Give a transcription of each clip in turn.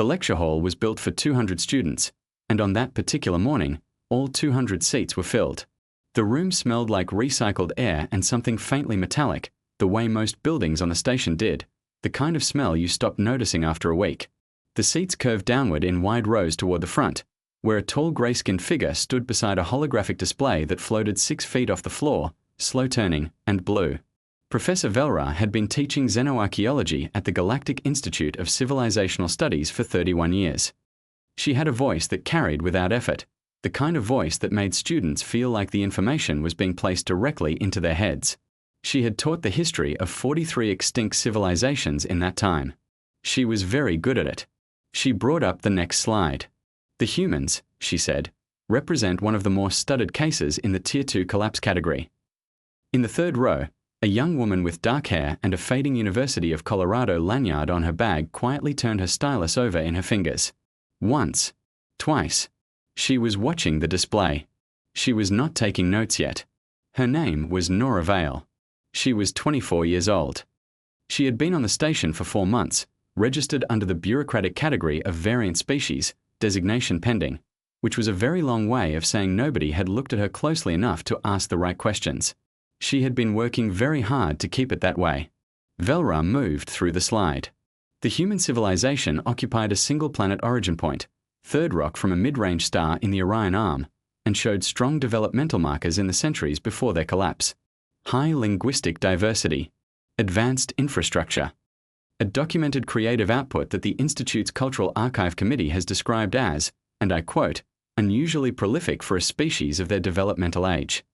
The lecture hall was built for 200 students, and on that particular morning, all 200 seats were filled. The room smelled like recycled air and something faintly metallic, the way most buildings on the station did, the kind of smell you stopped noticing after a week. The seats curved downward in wide rows toward the front, where a tall grey-skinned figure stood beside a holographic display that floated 6 feet off the floor, slow-turning, and blue. Professor Velra had been teaching xenoarchaeology at the Galactic Institute of Civilizational Studies for 31 years. She had a voice that carried without effort, the kind of voice that made students feel like the information was being placed directly into their heads. She had taught the history of 43 extinct civilizations in that time. She was very good at it. She brought up the next slide. The humans, she said, represent one of the more studied cases in the Tier 2 collapse category. In the third row, a young woman with dark hair and a fading University of Colorado lanyard on her bag quietly turned her stylus over in her fingers. Once. Twice. She was watching the display. She was not taking notes yet. Her name was Nora Vale. She was 24 years old. She had been on the station for 4 months, registered under the bureaucratic category of variant species, designation pending, which was a very long way of saying nobody had looked at her closely enough to ask the right questions. She had been working very hard to keep it that way. Velra moved through the slide. The human civilization occupied a single planet origin point, third rock from a mid-range star in the Orion Arm, and showed strong developmental markers in the centuries before their collapse. High linguistic diversity. Advanced infrastructure. A documented creative output that the Institute's Cultural Archive Committee has described as, and I quote, unusually prolific for a species of their developmental age.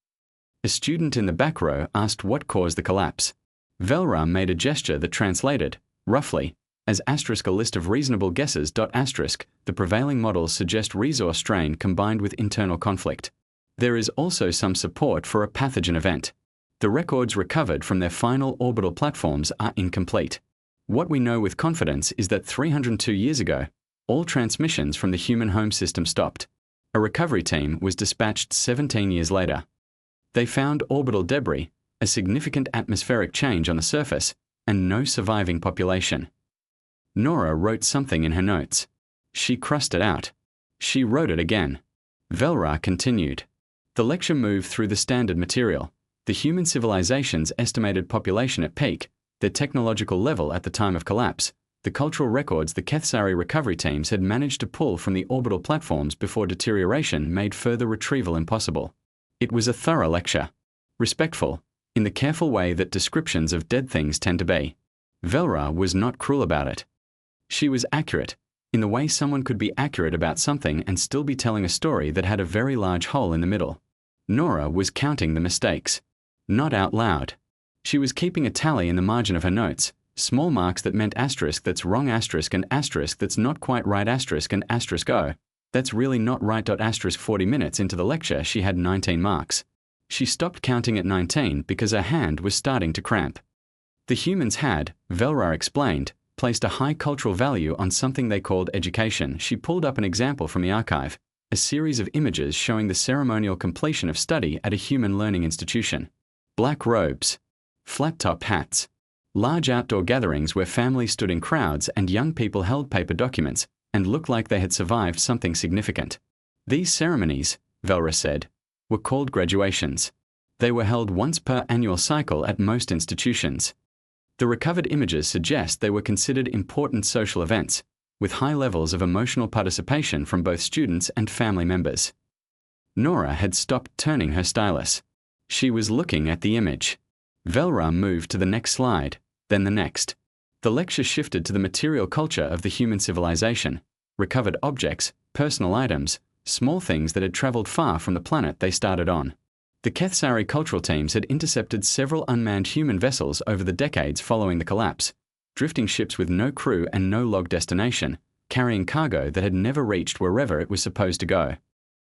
A student in the back row asked what caused the collapse. Velra made a gesture that translated, roughly, as asterisk a list of reasonable guesses. Asterisk, the prevailing models suggest resource strain combined with internal conflict. There is also some support for a pathogen event. The records recovered from their final orbital platforms are incomplete. What we know with confidence is that 302 years ago, all transmissions from the human home system stopped. A recovery team was dispatched 17 years later. They found orbital debris, a significant atmospheric change on the surface, and no surviving population. Nora wrote something in her notes. She crossed it out. She wrote it again. Velra continued. The lecture moved through the standard material, the human civilization's estimated population at peak, their technological level at the time of collapse, the cultural records the Kethsari recovery teams had managed to pull from the orbital platforms before deterioration made further retrieval impossible. It was a thorough lecture. Respectful, in the careful way that descriptions of dead things tend to be. Velra was not cruel about it. She was accurate, in the way someone could be accurate about something and still be telling a story that had a very large hole in the middle. Nora was counting the mistakes. Not out loud. She was keeping a tally in the margin of her notes, small marks that meant asterisk that's wrong asterisk and asterisk that's not quite right asterisk and asterisk oh, that's really not right. Asterisk 40 minutes into the lecture she had 19 marks. She stopped counting at 19 because her hand was starting to cramp. The humans had, Velra explained, placed a high cultural value on something they called education. She pulled up an example from the archive, a series of images showing the ceremonial completion of study at a human learning institution. Black robes, flat-top hats, large outdoor gatherings where families stood in crowds and young people held paper documents and looked like they had survived something significant. These ceremonies, Velra said, were called graduations. They were held once per annual cycle at most institutions. The recovered images suggest they were considered important social events, with high levels of emotional participation from both students and family members. Nora had stopped turning her stylus. She was looking at the image. Velra moved to the next slide, then the next. The lecture shifted to the material culture of the human civilization, recovered objects, personal items, small things that had traveled far from the planet they started on. The Kethsari cultural teams had intercepted several unmanned human vessels over the decades following the collapse, drifting ships with no crew and no log destination, carrying cargo that had never reached wherever it was supposed to go.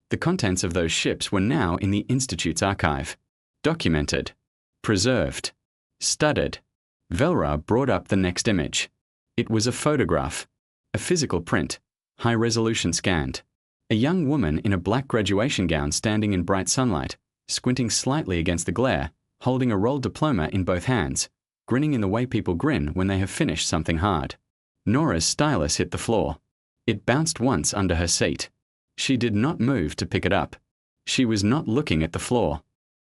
The contents of those ships were now in the Institute's archive. Documented. Preserved. Studied. Velra brought up the next image. It was a photograph. A physical print. High-resolution scanned. A young woman in a black graduation gown standing in bright sunlight, squinting slightly against the glare, holding a rolled diploma in both hands, grinning in the way people grin when they have finished something hard. Nora's stylus hit the floor. It bounced once under her seat. She did not move to pick it up. She was not looking at the floor.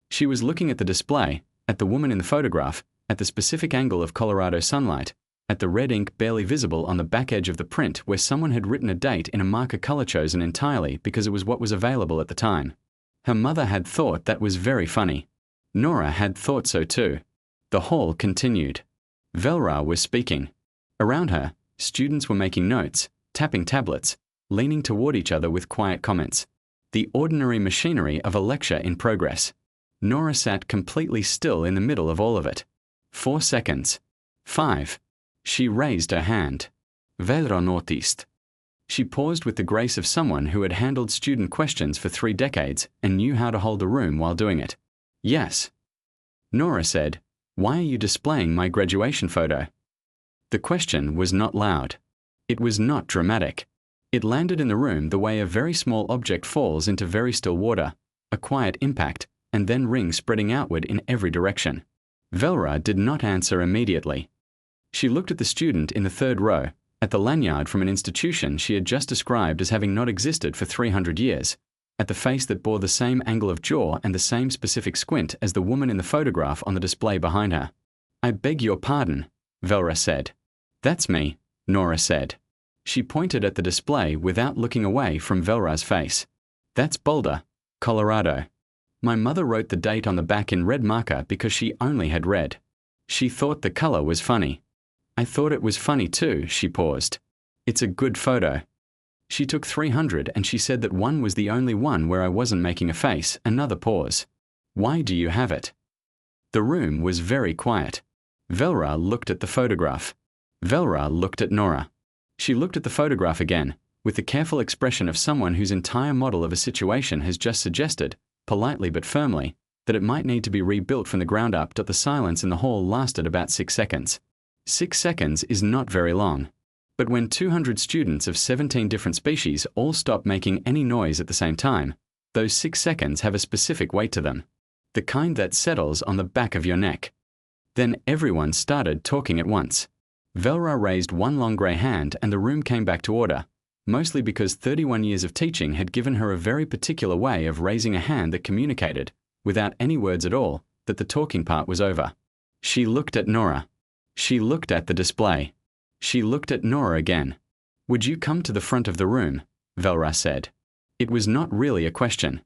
She was looking at the display, at the woman in the photograph, at the specific angle of Colorado sunlight, at the red ink barely visible on the back edge of the print where someone had written a date in a marker color chosen entirely because it was what was available at the time. Her mother had thought that was very funny. Nora had thought so too. The hall continued. Velra was speaking. Around her, students were making notes, tapping tablets, leaning toward each other with quiet comments. The ordinary machinery of a lecture in progress. Nora sat completely still in the middle of all of it. 4 seconds. 5. She raised her hand. Velra noticed. She paused with the grace of someone who had handled student questions for 3 decades and knew how to hold a room while doing it. Yes. Nora said, "Why are you displaying my graduation photo?" The question was not loud. It was not dramatic. It landed in the room the way a very small object falls into very still water, a quiet impact, and then rings spreading outward in every direction. Velra did not answer immediately. She looked at the student in the 3rd row, at the lanyard from an institution she had just described as having not existed for 300 years, at the face that bore the same angle of jaw and the same specific squint as the woman in the photograph on the display behind her. "I beg your pardon," Velra said. "That's me," Nora said. She pointed at the display without looking away from Velra's face. "That's Boulder, Colorado. My mother wrote the date on the back in red marker because she only had red. She thought the color was funny. I thought it was funny too," she paused. "It's a good photo. She took 300 and she said that one was the only one where I wasn't making a face." Another pause. "Why do you have it?" The room was very quiet. Velra looked at the photograph. Velra looked at Nora. She looked at the photograph again, with the careful expression of someone whose entire model of a situation has just suggested, politely but firmly, that it might need to be rebuilt from the ground up. The silence in the hall lasted about 6 seconds. 6 seconds is not very long. But when 200 students of 17 different species all stop making any noise at the same time, those 6 seconds have a specific weight to them. The kind that settles on the back of your neck. Then everyone started talking at once. Velra raised one long grey hand and the room came back to order, mostly because 31 years of teaching had given her a very particular way of raising a hand that communicated, without any words at all, that the talking part was over. She looked at Nora. She looked at the display. She looked at Nora again. "Would you come to the front of the room?" Velra said. It was not really a question.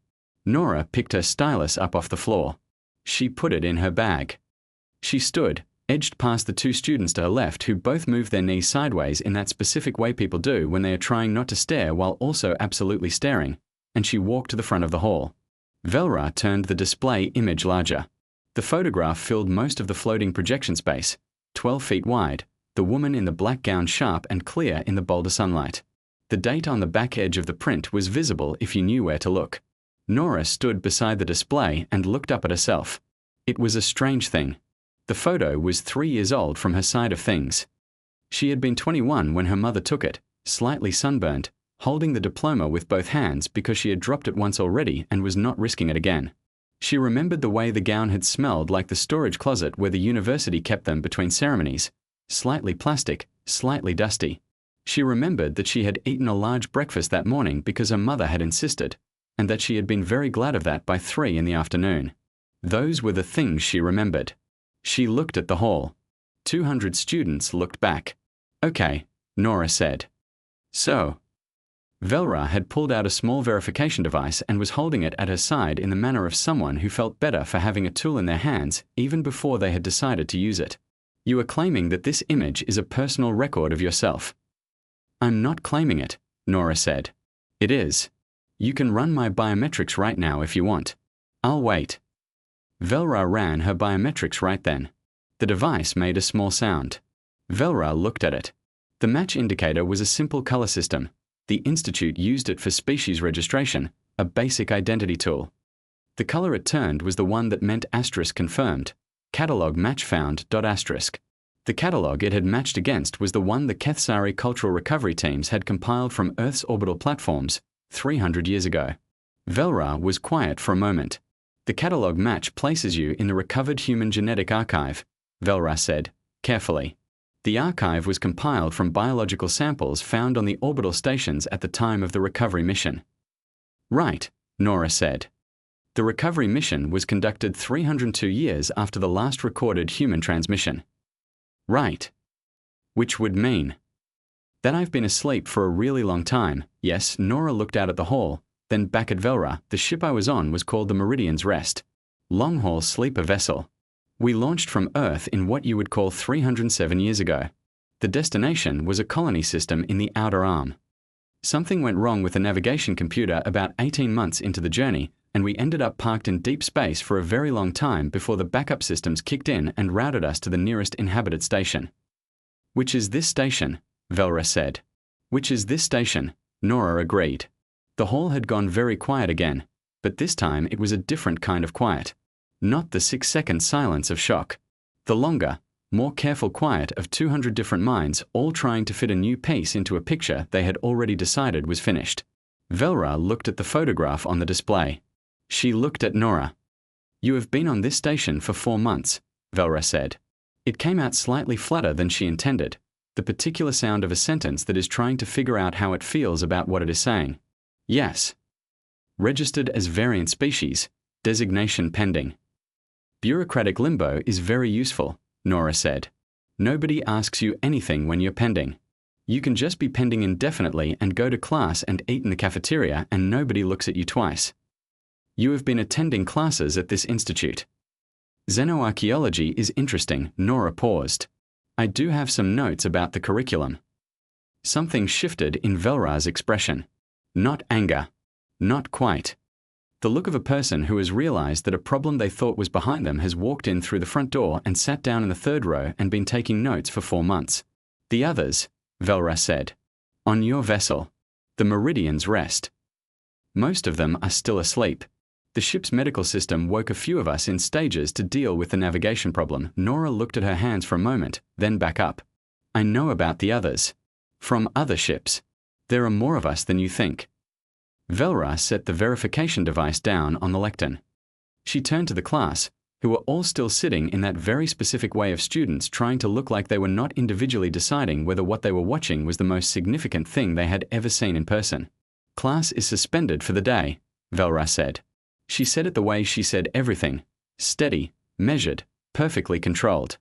Nora picked her stylus up off the floor. She put it in her bag. She stood, edged past the 2 students to her left who both moved their knees sideways in that specific way people do when they are trying not to stare while also absolutely staring, and she walked to the front of the hall. Velra turned the display image larger. The photograph filled most of the floating projection space, 12 feet wide, the woman in the black gown sharp and clear in the bolder sunlight. The date on the back edge of the print was visible if you knew where to look. Nora stood beside the display and looked up at herself. It was a strange thing. The photo was 3 years old from her side of things. She had been 21 when her mother took it, slightly sunburned, holding the diploma with both hands because she had dropped it once already and was not risking it again. She remembered the way the gown had smelled like the storage closet where the university kept them between ceremonies, slightly plastic, slightly dusty. She remembered that she had eaten a large breakfast that morning because her mother had insisted, and that she had been very glad of that by 3 in the afternoon. Those were the things she remembered. She looked at the hall. 200 students looked back. "Okay," Nora said. "So." Velra had pulled out a small verification device and was holding it at her side in the manner of someone who felt better for having a tool in their hands even before they had decided to use it. "You are claiming that this image is a personal record of yourself." "I'm not claiming it," Nora said. "It is. You can run my biometrics right now if you want. I'll wait." Velra ran her biometrics right then. The device made a small sound. Velra looked at it. The match indicator was a simple color system. The Institute used it for species registration, a basic identity tool. The color it turned was the one that meant asterisk confirmed, catalog match found .asterisk. The catalog it had matched against was the one the Kethsari cultural recovery teams had compiled from Earth's orbital platforms 300 years ago. Velra was quiet for a moment. "The catalog match places you in the recovered human genetic archive," Velra said, carefully. The archive was compiled from biological samples found on the orbital stations at the time of the recovery mission. Right, Nora said. The recovery mission was conducted 302 years after the last recorded human transmission. Right. Which would mean that I've been asleep for a really long time. Yes, Nora looked out at the hall, then back at Velra. The ship I was on was called the Meridian's Rest. Long-haul sleeper vessel. We launched from Earth in what you would call 307 years ago. The destination was a colony system in the Outer Arm. Something went wrong with the navigation computer about 18 months into the journey, and we ended up parked in deep space for a very long time before the backup systems kicked in and routed us to the nearest inhabited station. Which is this station? Velra said. Which is this station? Nora agreed. The hall had gone very quiet again, but this time it was a different kind of quiet. Not the 6-second silence of shock. The longer, more careful quiet of 200 different minds all trying to fit a new piece into a picture they had already decided was finished. Velra looked at the photograph on the display. She looked at Nora. You have been on this station for 4 months, Velra said. It came out slightly flatter than she intended, the particular sound of a sentence that is trying to figure out how it feels about what it is saying. Yes. Registered as variant species, designation pending. Bureaucratic limbo is very useful, Nora said. Nobody asks you anything when you're pending. You can just be pending indefinitely and go to class and eat in the cafeteria and nobody looks at you twice. You have been attending classes at this institute. Xenoarchaeology is interesting, Nora paused. I do have some notes about the curriculum. Something shifted in Velra's expression. Not anger. Not quite. The look of a person who has realized that a problem they thought was behind them has walked in through the front door and sat down in the 3rd row and been taking notes for 4 months. The others, Velra said. On your vessel. The Meridian's Rest. Most of them are still asleep. The ship's medical system woke a few of us in stages to deal with the navigation problem. Nora looked at her hands for a moment, then back up. I know about the others. From other ships. There are more of us than you think. Velra set the verification device down on the lectern. She turned to the class, who were all still sitting in that very specific way of students trying to look like they were not individually deciding whether what they were watching was the most significant thing they had ever seen in person. Class is suspended for the day, Velra said. She said it the way she said everything, steady, measured, perfectly controlled.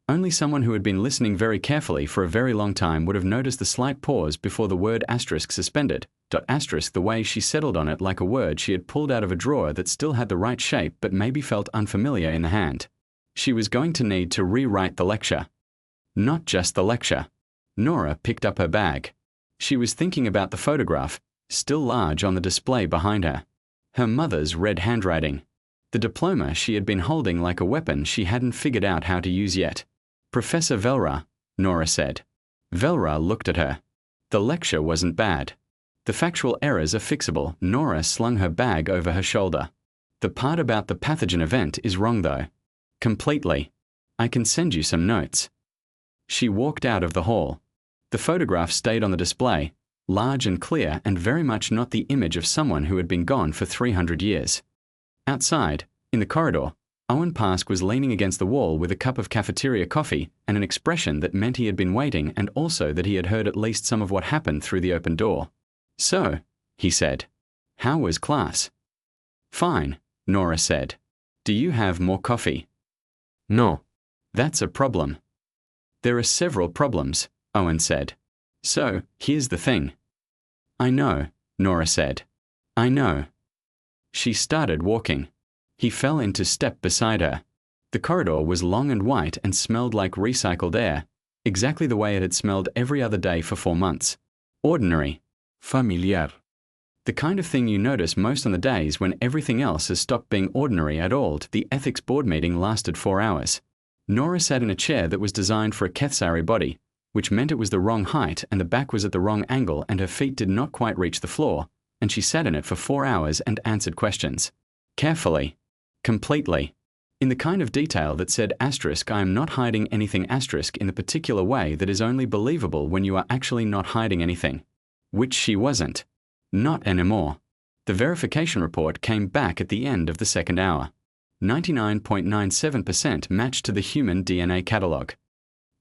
Only someone who had been listening very carefully for a very long time would have noticed the slight pause before the word asterisk suspended, asterisk the way she settled on it like a word she had pulled out of a drawer that still had the right shape but maybe felt unfamiliar in the hand. She was going to need to rewrite the lecture. Not just the lecture. Nora picked up her bag. She was thinking about the photograph, still large on the display behind her. Her mother's red handwriting. The diploma she had been holding like a weapon she hadn't figured out how to use yet. Professor Velra, Nora said. Velra looked at her. The lecture wasn't bad. The factual errors are fixable. Nora slung her bag over her shoulder. The part about the pathogen event is wrong though. Completely. I can send you some notes. She walked out of the hall. The photograph stayed on the display, large and clear and very much not the image of someone who had been gone for 300 years. Outside, in the corridor, Owen Pask was leaning against the wall with a cup of cafeteria coffee and an expression that meant he had been waiting and also that he had heard at least some of what happened through the open door. So, he said, how was class? Fine, Nora said. Do you have more coffee? No. That's a problem. There are several problems, Owen said. So, here's the thing. I know, Nora said. I know. She started walking. He fell into step beside her. The corridor was long and white and smelled like recycled air, exactly the way it had smelled every other day for 4 months. Ordinary. Familiar. The kind of thing you notice most on the days when everything else has stopped being ordinary at all. The ethics board meeting lasted 4 hours. Nora sat in a chair that was designed for a Kethsari body, which meant it was the wrong height and the back was at the wrong angle and her feet did not quite reach the floor, and she sat in it for 4 hours and answered questions. Carefully. Completely. In the kind of detail that said asterisk, I am not hiding anything asterisk in the particular way that is only believable when you are actually not hiding anything. Which she wasn't. Not anymore. The verification report came back at the end of the 2nd hour. 99.97% matched to the human DNA catalog.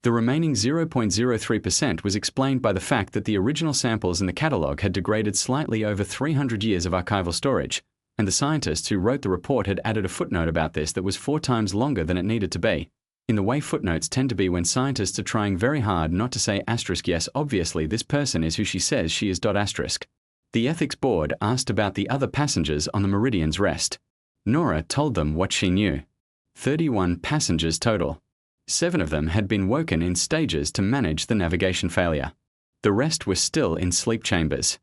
The remaining 0.03% was explained by the fact that the original samples in the catalogue had degraded slightly over 300 years of archival storage, and the scientists who wrote the report had added a footnote about this that was 4 times longer than it needed to be, in the way footnotes tend to be when scientists are trying very hard not to say asterisk yes, obviously this person is who she says she is asterisk. The ethics board asked about the other passengers on the Meridian's rest. Nora told them what she knew. 31 passengers total. 7 of them had been woken in stages to manage the navigation failure. The rest were still in sleep chambers.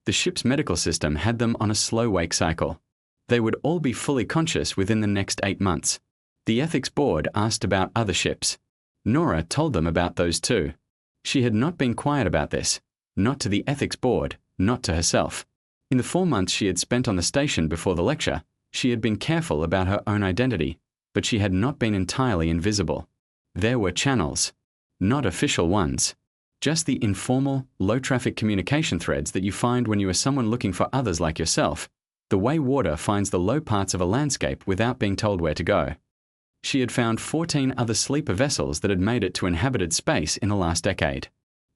The ship's medical system had them on a slow wake cycle. They would all be fully conscious within the next 8 months. The ethics board asked about other ships. Nora told them about those too. She had not been quiet about this, not to the ethics board, not to herself. In the 4 months she had spent on the station before the lecture, she had been careful about her own identity, but she had not been entirely invisible. There were channels. Not official ones. Just the informal, low-traffic communication threads that you find when you are someone looking for others like yourself, the way water finds the low parts of a landscape without being told where to go. She had found 14 other sleeper vessels that had made it to inhabited space in the last decade.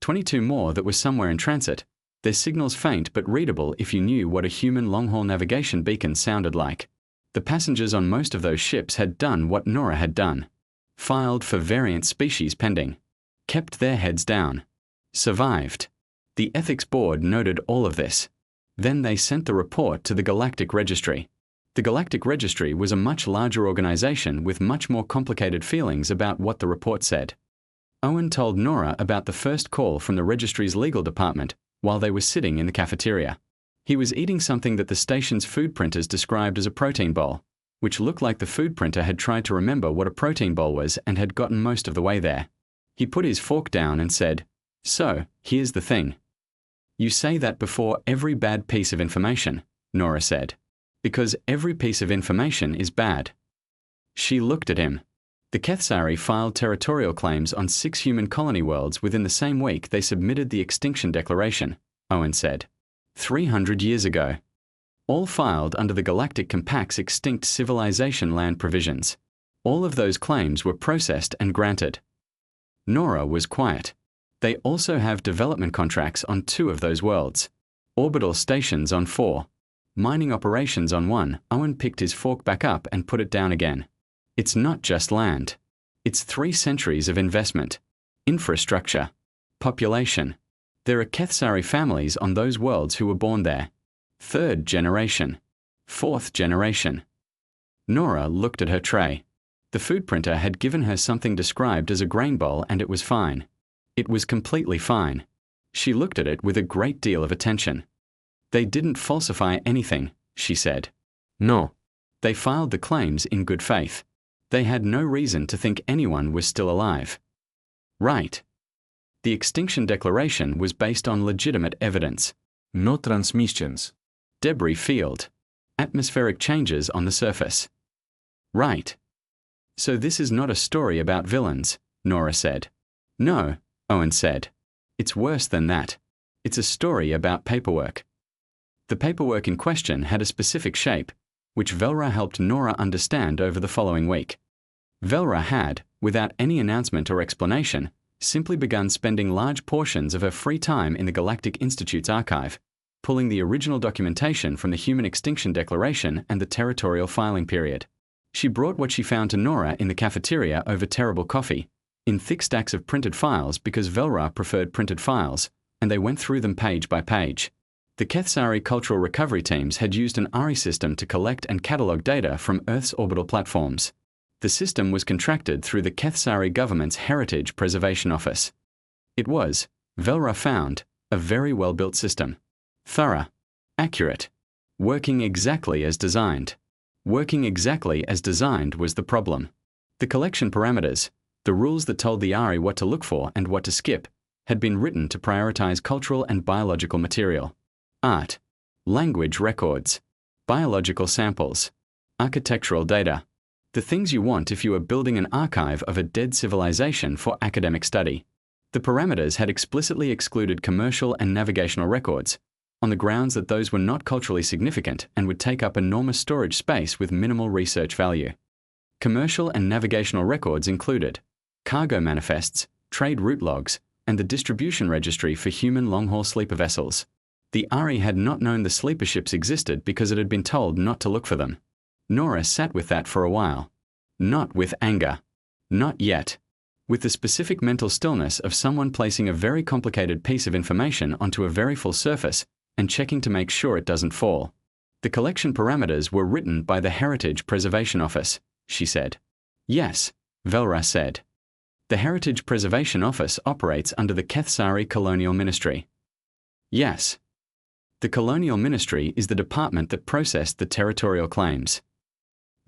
22 more that were somewhere in transit, their signals faint but readable if you knew what a human long-haul navigation beacon sounded like. The passengers on most of those ships had done what Nora had done. Filed for variant species pending. Kept their heads down. Survived. The ethics board noted all of this. Then they sent the report to the Galactic Registry. The Galactic Registry was a much larger organization with much more complicated feelings about what the report said. Owen told Nora about the first call from the registry's legal department while they were sitting in the cafeteria. He was eating something that the station's food printers described as a protein bowl, which looked like the food printer had tried to remember what a protein bowl was and had gotten most of the way there. He put his fork down and said, "So, here's the thing. You say that before every bad piece of information," Nora said, "because every piece of information is bad." She looked at him. The Kethsari filed territorial claims on 6 human colony worlds within the same week they submitted the Extinction Declaration, Owen said. 300 years ago. All filed under the Galactic Compact's Extinct Civilization Land provisions. All of those claims were processed and granted. Nora was quiet. They also have development contracts on 2 of those worlds. Orbital stations on 4. Mining operations on 1. Owen picked his fork back up and put it down again. It's not just land. It's 3 centuries of investment. Infrastructure. Population. There are Kethsari families on those worlds who were born there. 3rd generation. 4th generation. Nora looked at her tray. The food printer had given her something described as a grain bowl and it was fine. It was completely fine. She looked at it with a great deal of attention. They didn't falsify anything, she said. No. They filed the claims in good faith. They had no reason to think anyone was still alive. Right. The Extinction Declaration was based on legitimate evidence. No transmissions. Debris field. Atmospheric changes on the surface. Right. So this is not a story about villains, Nora said. No, Owen said. It's worse than that. It's a story about paperwork. The paperwork in question had a specific shape, which Velra helped Nora understand over the following week. Velra had, without any announcement or explanation, simply begun spending large portions of her free time in the Galactic Institute's archive, pulling the original documentation from the Human Extinction Declaration and the territorial filing period. She brought what she found to Nora in the cafeteria over terrible coffee, in thick stacks of printed files because Velra preferred printed files, and they went through them page by page. The Kethsari cultural recovery teams had used an ARI system to collect and catalogue data from Earth's orbital platforms. The system was contracted through the Kethsari government's Heritage Preservation Office. It was, Velra found, a very well-built system. Thorough. Accurate. Working exactly as designed. Working exactly as designed was the problem. The collection parameters, the rules that told the ARI what to look for and what to skip, had been written to prioritize cultural and biological material. Art. Language records. Biological samples. Architectural data. The things you want if you are building an archive of a dead civilization for academic study. The parameters had explicitly excluded commercial and navigational records, on the grounds that those were not culturally significant and would take up enormous storage space with minimal research value. Commercial and navigational records included cargo manifests, trade route logs, and the distribution registry for human long-haul sleeper vessels. The RE had not known the sleeper ships existed because it had been told not to look for them. Nora sat with that for a while. Not with anger. Not yet. With the specific mental stillness of someone placing a very complicated piece of information onto a very full surface and checking to make sure it doesn't fall. The collection parameters were written by the Heritage Preservation Office, she said. Yes, Velra said. The Heritage Preservation Office operates under the Kethsari Colonial Ministry. Yes. The Colonial Ministry is the department that processed the territorial claims.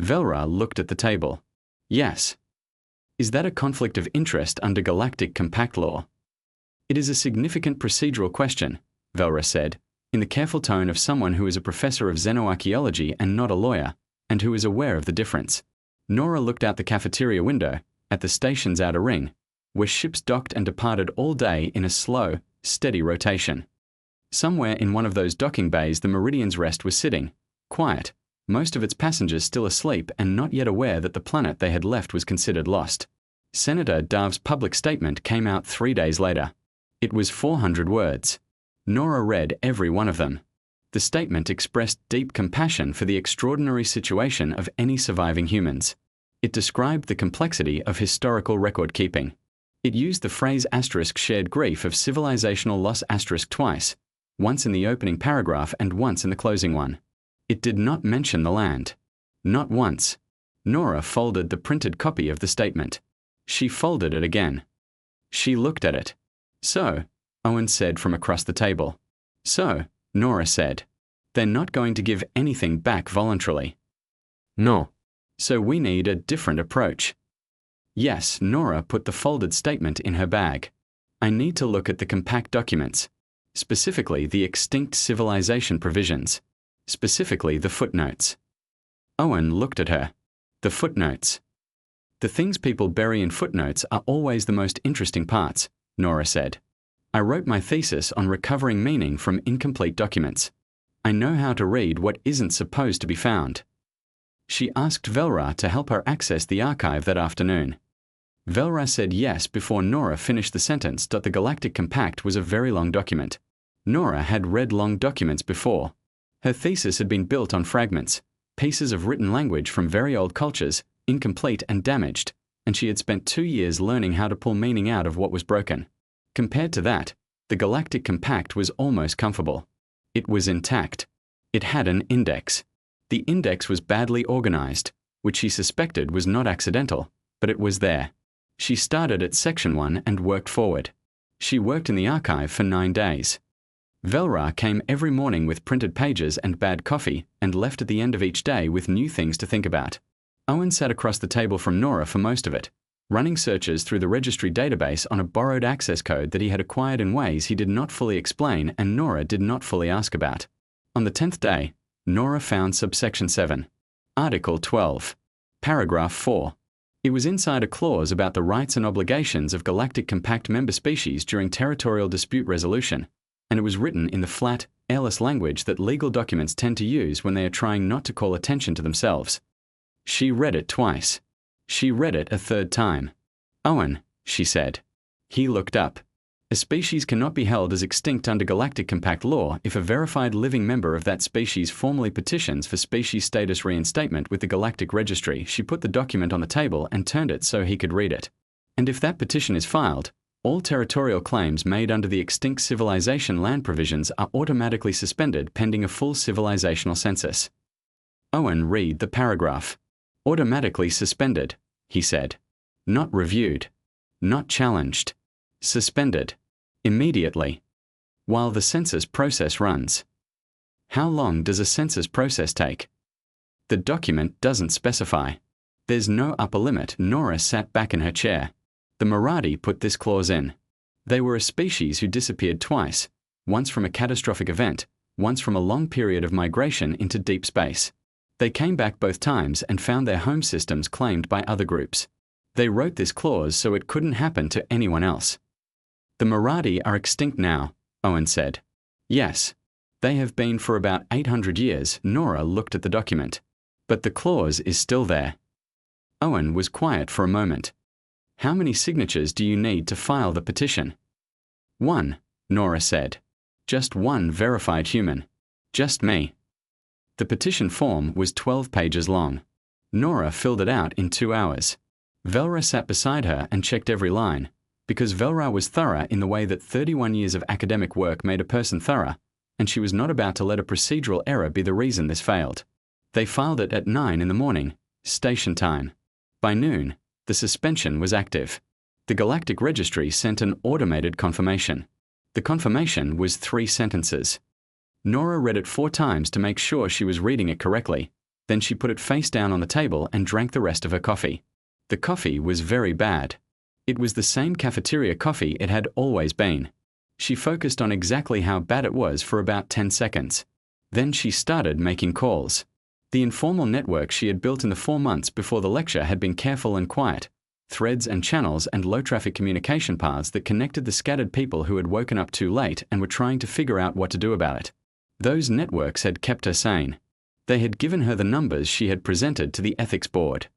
Velra looked at the table. Yes. Is that a conflict of interest under Galactic Compact law? It is a significant procedural question, Velra said, in the careful tone of someone who is a professor of xenoarchaeology and not a lawyer, and who is aware of the difference. Nora looked out the cafeteria window, at the station's outer ring, where ships docked and departed all day in a slow, steady rotation. Somewhere in one of those docking bays the Meridian's Rest was sitting, quiet, most of its passengers still asleep and not yet aware that the planet they had left was considered lost. Senator Dav's public statement came out 3 days later. It was 400 words. Nora read every one of them. The statement expressed deep compassion for the extraordinary situation of any surviving humans. It described the complexity of historical record-keeping. It used the phrase *shared grief of civilizational loss * twice, once in the opening paragraph and once in the closing one. It did not mention the land. Not once. Nora folded the printed copy of the statement. She folded it again. She looked at it. So, Owen said from across the table. So, Nora said. They're not going to give anything back voluntarily. No. So we need a different approach. Yes, Nora put the folded statement in her bag. I need to look at the compact documents. Specifically the extinct civilization provisions. Specifically the footnotes. Owen looked at her. The footnotes. The things people bury in footnotes are always the most interesting parts, Nora said. I wrote my thesis on recovering meaning from incomplete documents. I know how to read what isn't supposed to be found. She asked Velra to help her access the archive that afternoon. Velra said yes before Nora finished the sentence. The Galactic Compact was a very long document. Nora had read long documents before. Her thesis had been built on fragments, pieces of written language from very old cultures, incomplete and damaged, and she had spent 2 years learning how to pull meaning out of what was broken. Compared to that, the Galactic Compact was almost comfortable. It was intact. It had an index. The index was badly organized, which she suspected was not accidental, but it was there. She started at section 1 and worked forward. She worked in the archive for 9 days. Velra came every morning with printed pages and bad coffee and left at the end of each day with new things to think about. Owen sat across the table from Nora for most of it, running searches through the registry database on a borrowed access code that he had acquired in ways he did not fully explain and Nora did not fully ask about. On the 10th day, Nora found subsection 7, Article 12, Paragraph 4. It was inside a clause about the rights and obligations of Galactic Compact member species during territorial dispute resolution, and it was written in the flat, airless language that legal documents tend to use when they are trying not to call attention to themselves. She read it twice. She read it a 3rd time. Owen, she said. He looked up. A species cannot be held as extinct under Galactic Compact law if a verified living member of that species formally petitions for species status reinstatement with the Galactic Registry. She put the document on the table and turned it so he could read it. And if that petition is filed, all territorial claims made under the extinct civilization land provisions are automatically suspended pending a full civilizational census. Owen read the paragraph. Automatically suspended, he said. Not reviewed. Not challenged. Suspended. Immediately. While the census process runs. How long does a census process take? The document doesn't specify. There's no upper limit. Nora sat back in her chair. The Marathi put this clause in. They were a species who disappeared twice, once from a catastrophic event, once from a long period of migration into deep space. They came back both times and found their home systems claimed by other groups. They wrote this clause so it couldn't happen to anyone else. The Marathi are extinct now, Owen said. Yes. They have been for about 800 years. Nora looked at the document. But the clause is still there. Owen was quiet for a moment. How many signatures do you need to file the petition? 1, Nora said. Just one verified human. Just me. The petition form was 12 pages long. Nora filled it out in 2 hours. Velra sat beside her and checked every line, because Velra was thorough in the way that 31 years of academic work made a person thorough, and she was not about to let a procedural error be the reason this failed. They filed it at 9 in the morning, station time. By noon, the suspension was active. The Galactic Registry sent an automated confirmation. The confirmation was 3 sentences. Nora read it 4 times to make sure she was reading it correctly. Then she put it face down on the table and drank the rest of her coffee. The coffee was very bad. It was the same cafeteria coffee it had always been. She focused on exactly how bad it was for about 10 seconds. Then she started making calls. The informal network she had built in the 4 months before the lecture had been careful and quiet. Threads and channels and low-traffic communication paths that connected the scattered people who had woken up too late and were trying to figure out what to do about it. Those networks had kept her sane. They had given her the numbers she had presented to the ethics board.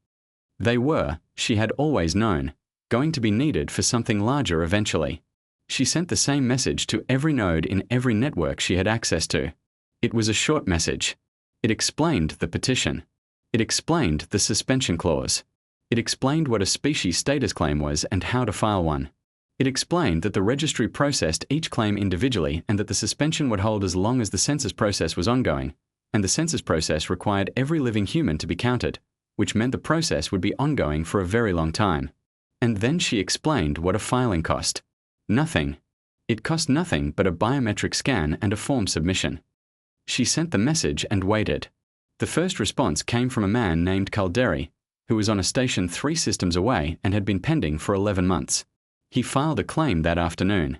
They were, she had always known, going to be needed for something larger eventually. She sent the same message to every node in every network she had access to. It was a short message. It explained the petition. It explained the suspension clause. It explained what a species status claim was and how to file one. It explained that the registry processed each claim individually and that the suspension would hold as long as the census process was ongoing, and the census process required every living human to be counted, which meant the process would be ongoing for a very long time. And then she explained what a filing cost. Nothing. It cost nothing but a biometric scan and a form submission. She sent the message and waited. The first response came from a man named Calderi, who was on a station 3 systems away and had been pending for 11 months. He filed a claim that afternoon.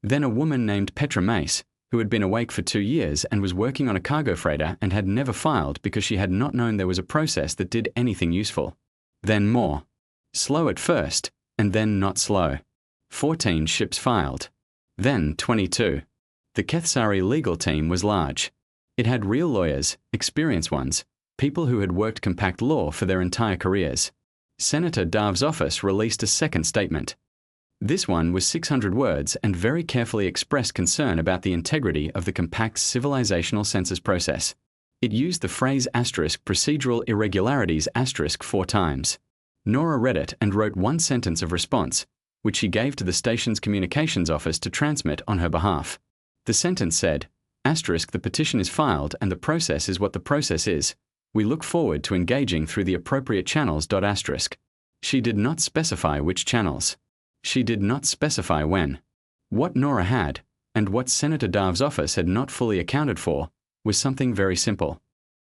Then a woman named Petra Mace, who had been awake for 2 years and was working on a cargo freighter and had never filed because she had not known there was a process that did anything useful. Then more. Slow at first, and then not slow. 14 ships filed. Then 22. The Kethsari legal team was large. It had real lawyers, experienced ones, people who had worked compact law for their entire careers. Senator Dav's office released a second statement. This one was 600 words and very carefully expressed concern about the integrity of the compact civilizational census process. It used the phrase *procedural irregularities *4 times. Nora read it and wrote 1 sentence of response, which she gave to the station's communications office to transmit on her behalf. The sentence said, *the petition is filed and the process is what the process is. We look forward to engaging through the appropriate channels. She did not specify which channels. She did not specify when. What Nora had, and what Senator Dav's office had not fully accounted for, was something very simple.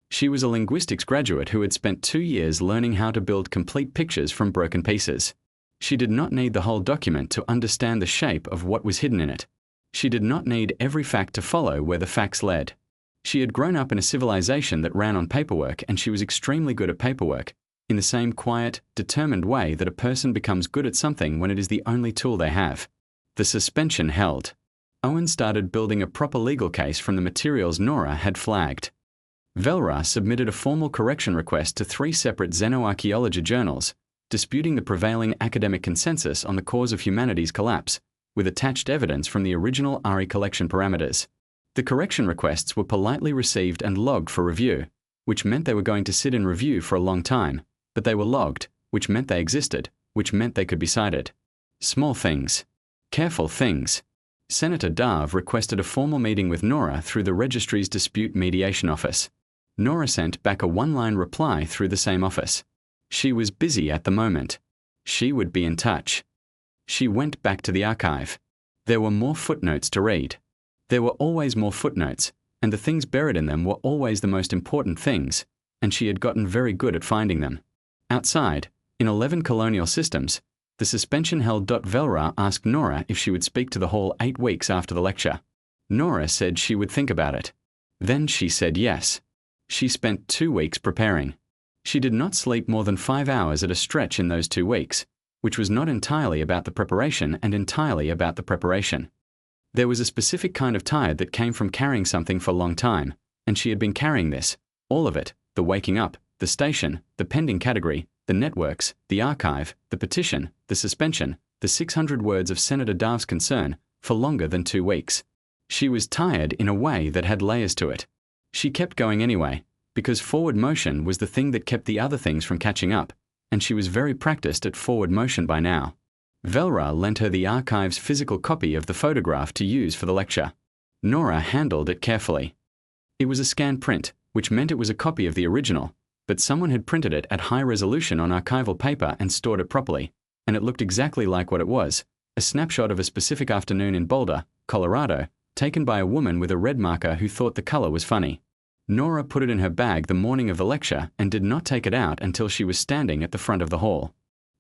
She was a linguistics graduate who had spent 2 years learning how to build complete pictures from broken pieces. She did not need the whole document to understand the shape of what was hidden in it. She did not need every fact to follow where the facts led. She had grown up in a civilization that ran on paperwork, and she was extremely good at paperwork, in the same quiet, determined way that a person becomes good at something when it is the only tool they have. The suspension held. Owen started building a proper legal case from the materials Nora had flagged. Velra submitted a formal correction request to 3 separate xenoarchaeology journals, disputing the prevailing academic consensus on the cause of humanity's collapse, with attached evidence from the original ARI collection parameters. The correction requests were politely received and logged for review, which meant they were going to sit in review for a long time, but they were logged, which meant they existed, which meant they could be cited. Small things. Careful things. Senator Dav requested a formal meeting with Nora through the registry's dispute mediation office. Nora sent back a 1-line reply through the same office. She was busy at the moment. She would be in touch. She went back to the archive. There were more footnotes to read. There were always more footnotes, and the things buried in them were always the most important things, and she had gotten very good at finding them. Outside, in 11 colonial systems, the suspension held. Velra asked Nora if she would speak to the hall 8 weeks after the lecture. Nora said she would think about it. Then she said yes. She spent 2 weeks preparing. She did not sleep more than 5 hours at a stretch in those 2 weeks, which was not entirely about the preparation and entirely about the preparation. There was a specific kind of tired that came from carrying something for a long time, and she had been carrying this, all of it, the waking up, the station, the pending category, the networks, the archive, the petition, the suspension, the 600 words of Senator Dav's concern, for longer than 2 weeks. She was tired in a way that had layers to it. She kept going anyway, because forward motion was the thing that kept the other things from catching up, and she was very practiced at forward motion by now. Velra lent her the archive's physical copy of the photograph to use for the lecture. Nora handled it carefully. It was a scan print, which meant it was a copy of the original, but someone had printed it at high resolution on archival paper and stored it properly, and it looked exactly like what it was, a snapshot of a specific afternoon in Boulder, Colorado, taken by a woman with a red marker who thought the color was funny. Nora put it in her bag the morning of the lecture and did not take it out until she was standing at the front of the hall.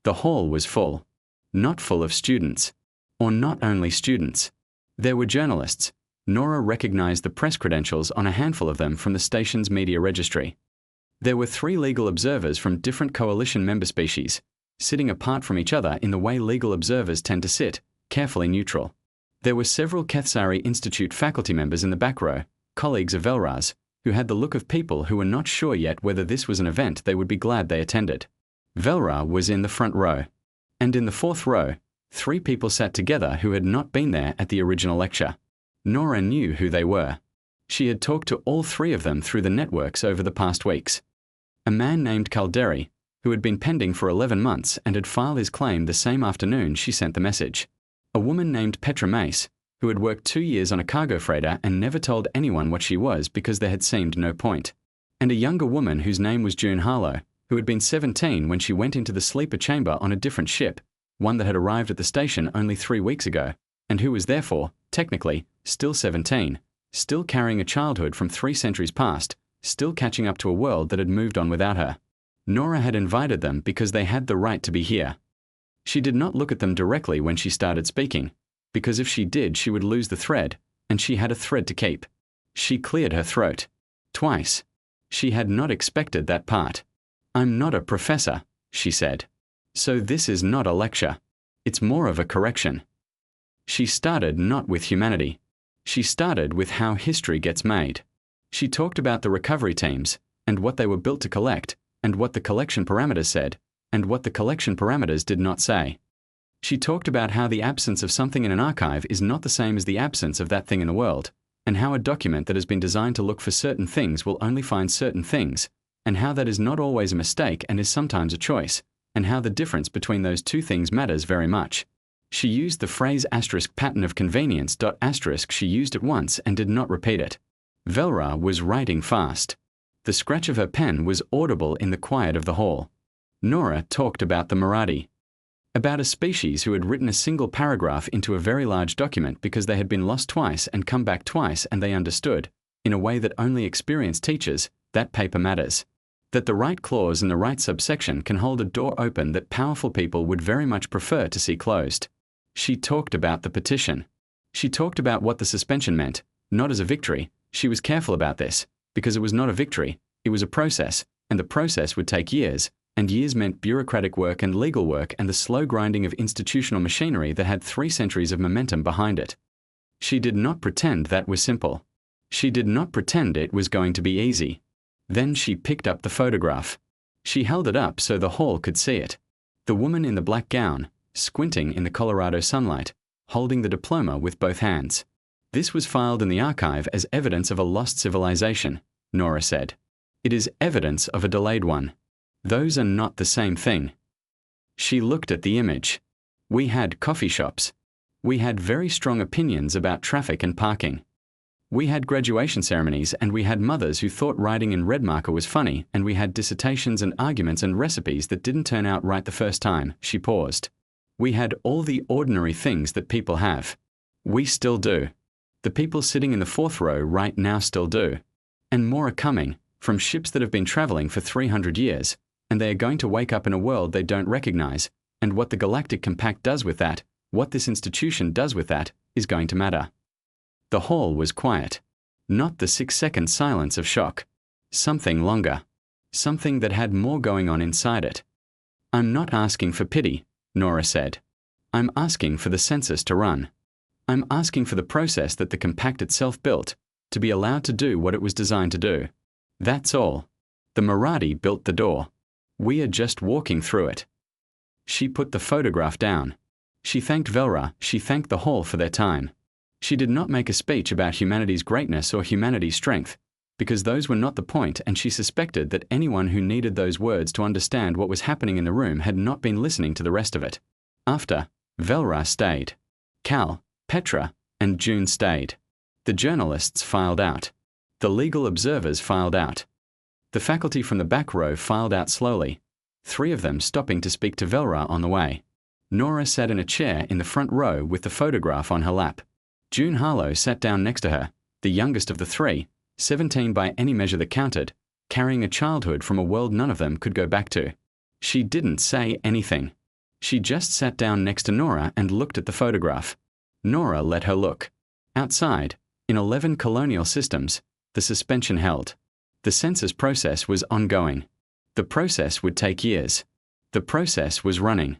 The hall was full. Not full of students. Or not only students. There were journalists. Nora recognized the press credentials on a handful of them from the station's media registry. There were 3 legal observers from different coalition member species, sitting apart from each other in the way legal observers tend to sit, carefully neutral. There were several Kethsari Institute faculty members in the back row, colleagues of Velra's, who had the look of people who were not sure yet whether this was an event they would be glad they attended. Velra was in the front row. And in the 4th row, 3 people sat together who had not been there at the original lecture. Nora knew who they were. She had talked to all 3 of them through the networks over the past weeks. A man named Calderi, who had been pending for 11 months and had filed his claim the same afternoon she sent the message. A woman named Petra Mace, who had worked 2 years on a cargo freighter and never told anyone what she was because there had seemed no point. And a younger woman whose name was June Harlow, who had been 17 when she went into the sleeper chamber on a different ship, one that had arrived at the station only 3 weeks ago, and who was therefore, technically, still 17, still carrying a childhood from 3 centuries past, still catching up to a world that had moved on without her. Nora had invited them because they had the right to be here. She did not look at them directly when she started speaking, because if she did she would lose the thread, and she had a thread to keep. She cleared her throat. Twice. She had not expected that part. "I'm not a professor," she said. "So this is not a lecture. It's more of a correction." She started not with humanity. She started with how history gets made. She talked about the recovery teams, and what they were built to collect, and what the collection parameters said, and what the collection parameters did not say. She talked about how the absence of something in an archive is not the same as the absence of that thing in the world, and how a document that has been designed to look for certain things will only find certain things, and how that is not always a mistake and is sometimes a choice, and how the difference between those 2 things matters very much. She used the phrase *pattern of convenience*. She used it once and did not repeat it. Velra was writing fast. The scratch of her pen was audible in the quiet of the hall. Nora talked about the Marathi. About a species who had written a single paragraph into a very large document because they had been lost twice and come back twice, and they understood, in a way that only experienced teachers, that paper matters. That the right clause in the right subsection can hold a door open that powerful people would very much prefer to see closed. She talked about the petition. She talked about what the suspension meant, not as a victory. She was careful about this, because it was not a victory, it was a process, and the process would take years, and years meant bureaucratic work and legal work and the slow grinding of institutional machinery that had 3 centuries of momentum behind it. She did not pretend that was simple. She did not pretend it was going to be easy. Then she picked up the photograph. She held it up so the hall could see it. The woman in the black gown, squinting in the Colorado sunlight, holding the diploma with both hands. "This was filed in the archive as evidence of a lost civilization," Nora said. "It is evidence of a delayed one. Those are not the same thing." She looked at the image. We had coffee shops. We had very strong opinions about traffic and parking. We had graduation ceremonies, and we had mothers who thought writing in red marker was funny, and we had dissertations and arguments and recipes that didn't turn out right the first time. She paused. We had all the ordinary things that people have. We still do. The people sitting in the 4th row right now still do. And more are coming, from ships that have been traveling for 300 years, and they are going to wake up in a world they don't recognize, and what the Galactic Compact does with that, what this institution does with that, is going to matter. The hall was quiet. Not the 6-second silence of shock. Something longer. Something that had more going on inside it. "I'm not asking for pity," Nora said. "I'm asking for the census to run. I'm asking for the process that the compact itself built, to be allowed to do what it was designed to do. That's all. The Marathi built the door. We are just walking through it. She put the photograph down. She thanked Velra, she thanked the hall for their time. She did not make a speech about humanity's greatness or humanity's strength, because those were not the point, and she suspected that anyone who needed those words to understand what was happening in the room had not been listening to the rest of it. After, Velra stayed. Cal, Petra, and June stayed. The journalists filed out. The legal observers filed out. The faculty from the back row filed out slowly, 3 of them stopping to speak to Velra on the way. Nora sat in a chair in the front row with the photograph on her lap. June Harlow sat down next to her, the youngest of the 3, 17 by any measure that counted, carrying a childhood from a world none of them could go back to. She didn't say anything. She just sat down next to Nora and looked at the photograph. Nora let her look. Outside, in 11 colonial systems, the suspension held. The census process was ongoing. The process would take years. The process was running.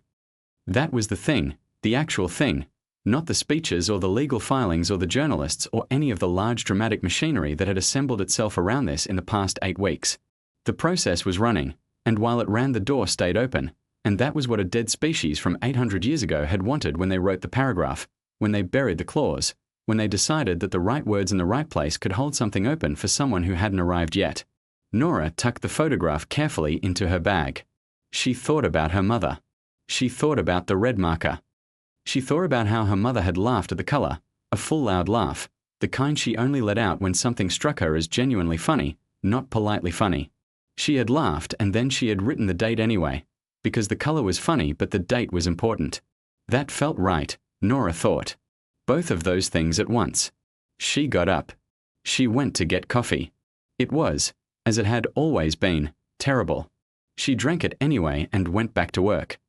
That was the thing, the actual thing, not the speeches or the legal filings or the journalists or any of the large dramatic machinery that had assembled itself around this in the past 8 weeks. The process was running, and while it ran, the door stayed open, and that was what a dead species from 800 years ago had wanted when they wrote the paragraph, when they buried the clause, when they decided that the right words in the right place could hold something open for someone who hadn't arrived yet. Nora tucked the photograph carefully into her bag. She thought about her mother. She thought about the red marker. She thought about how her mother had laughed at the color, a full loud laugh, the kind she only let out when something struck her as genuinely funny, not politely funny. She had laughed, and then she had written the date anyway, because the color was funny but the date was important. That felt right, Nora thought. Both of those things at once. She got up. She went to get coffee. It was, as it had always been, terrible. She drank it anyway and went back to work.